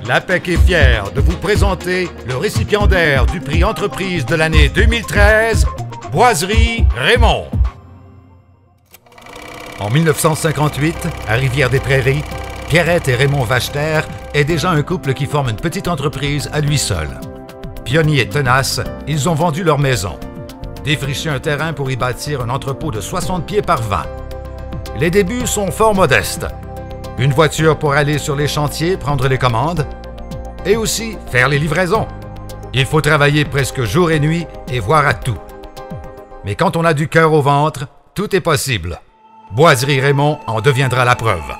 L'APEC est fier de vous présenter le récipiendaire du prix Entreprise de l'année 2013, Boiserie Raymond. En 1958, à Rivière-des-Prairies, Pierrette et Raymond Vacheter est déjà un couple qui forme une petite entreprise à lui seul. Pionniers et tenaces, ils ont vendu leur maison, défriché un terrain pour y bâtir un entrepôt de 60 pieds par 20. Les débuts sont fort modestes. Une voiture pour aller sur les chantiers, prendre les commandes, et aussi faire les livraisons. Il faut travailler presque jour et nuit et voir à tout. Mais quand on a du cœur au ventre, tout est possible. Boiserie Raymond en deviendra la preuve.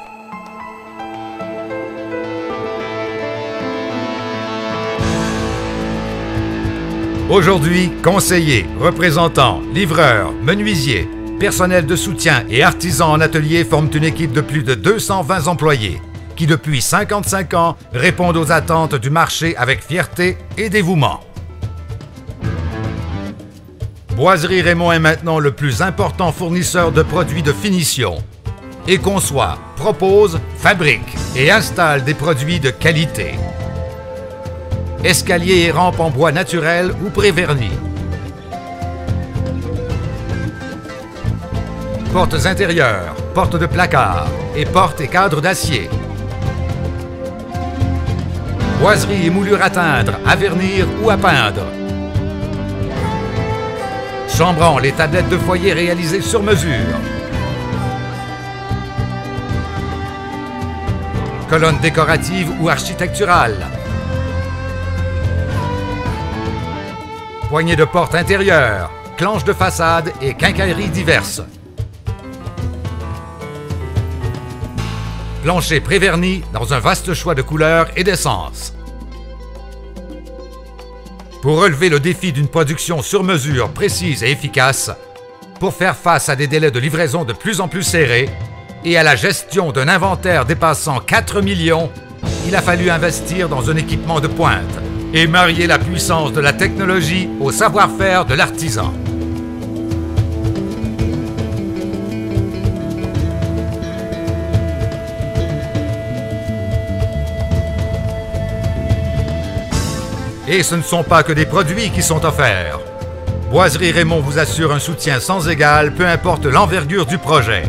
Aujourd'hui, conseillers, représentants, livreurs, menuisiers, personnel de soutien et artisans en atelier forment une équipe de plus de 220 employés qui, depuis 55 ans, répondent aux attentes du marché avec fierté et dévouement. Boiserie Raymond est maintenant le plus important fournisseur de produits de finition et conçoit, propose, fabrique et installe des produits de qualité. Escaliers et rampes en bois naturel ou prévernis. Portes intérieures, portes de placard et portes et cadres d'acier. Boiserie et moulures à teindre, à vernir ou à peindre. Chambranles et tablettes de foyer réalisées sur mesure. Colonnes décoratives ou architecturales. Poignées de porte intérieures, clenches de façade et quincailleries diverses. Plancher préverni dans un vaste choix de couleurs et d'essences. Pour relever le défi d'une production sur mesure précise et efficace, pour faire face à des délais de livraison de plus en plus serrés et à la gestion d'un inventaire dépassant 4 millions, il a fallu investir dans un équipement de pointe et marier la puissance de la technologie au savoir-faire de l'artisan. Et ce ne sont pas que des produits qui sont offerts. Boiserie Raymond vous assure un soutien sans égal, peu importe l'envergure du projet.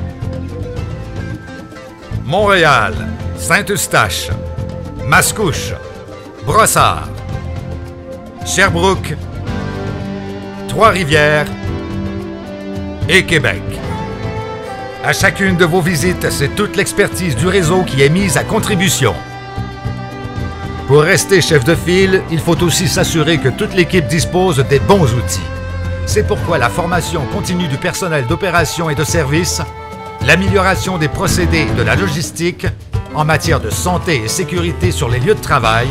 Montréal, Saint-Eustache, Mascouche, Brossard, Sherbrooke, Trois-Rivières et Québec. À chacune de vos visites, c'est toute l'expertise du réseau qui est mise à contribution. Pour rester chef de file, il faut aussi s'assurer que toute l'équipe dispose des bons outils. C'est pourquoi la formation continue du personnel d'opération et de service, l'amélioration des procédés et de la logistique en matière de santé et sécurité sur les lieux de travail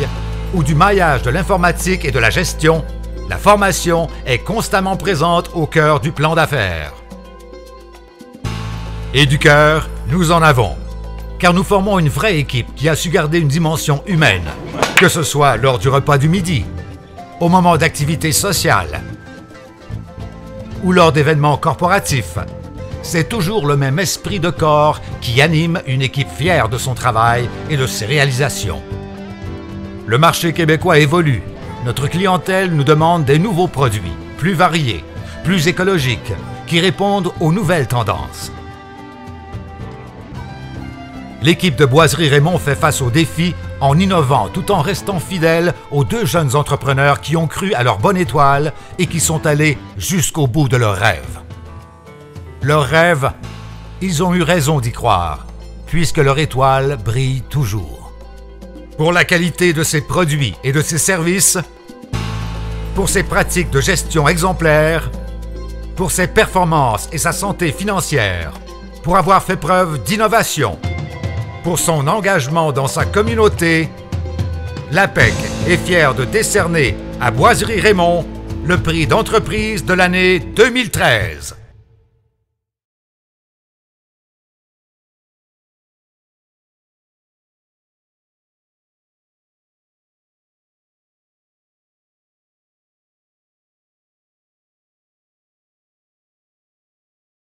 ou du maillage de l'informatique et de la gestion, la formation est constamment présente au cœur du plan d'affaires. Et du cœur, nous en avons. Car nous formons une vraie équipe qui a su garder une dimension humaine, que ce soit lors du repas du midi, au moment d'activités sociales ou lors d'événements corporatifs. C'est toujours le même esprit de corps qui anime une équipe fière de son travail et de ses réalisations. Le marché québécois évolue. Notre clientèle nous demande des nouveaux produits, plus variés, plus écologiques, qui répondent aux nouvelles tendances. L'équipe de Boiserie Raymond fait face aux défis en innovant tout en restant fidèle aux deux jeunes entrepreneurs qui ont cru à leur bonne étoile et qui sont allés jusqu'au bout de leurs rêves. Leurs rêves, ils ont eu raison d'y croire, puisque leur étoile brille toujours. Pour la qualité de ses produits et de ses services, pour ses pratiques de gestion exemplaires, pour ses performances et sa santé financière, pour avoir fait preuve d'innovation, pour son engagement dans sa communauté, l'APEC est fière de décerner à Boiserie Raymond le prix d'entreprise de l'année 2013.